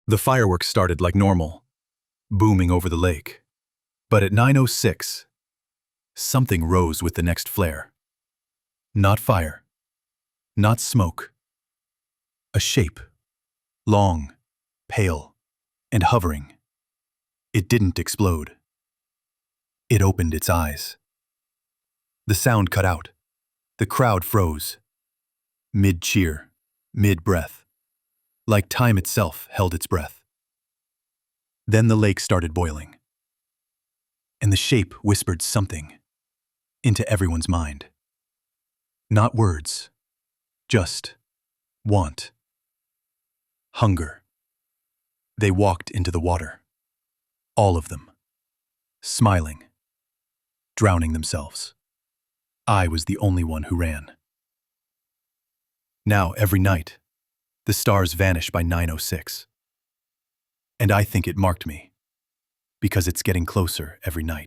The fireworks started like normal, booming over the lake. But at 9:06, something rose with the next flare. Not fire, not smoke. A shape, long, pale, and hovering. It didn't explode. It opened its eyes. The sound cut out. The crowd froze. Mid-cheer, mid-breath, like time itself held its breath. Then the lake started boiling, and the shape whispered something into everyone's mind. Not words, just want, hunger. They walked into the water, all of them, smiling, drowning themselves. I was the only one who ran. Now, every night, the stars vanish by 9:06. And I think it marked me, because it's getting closer every night.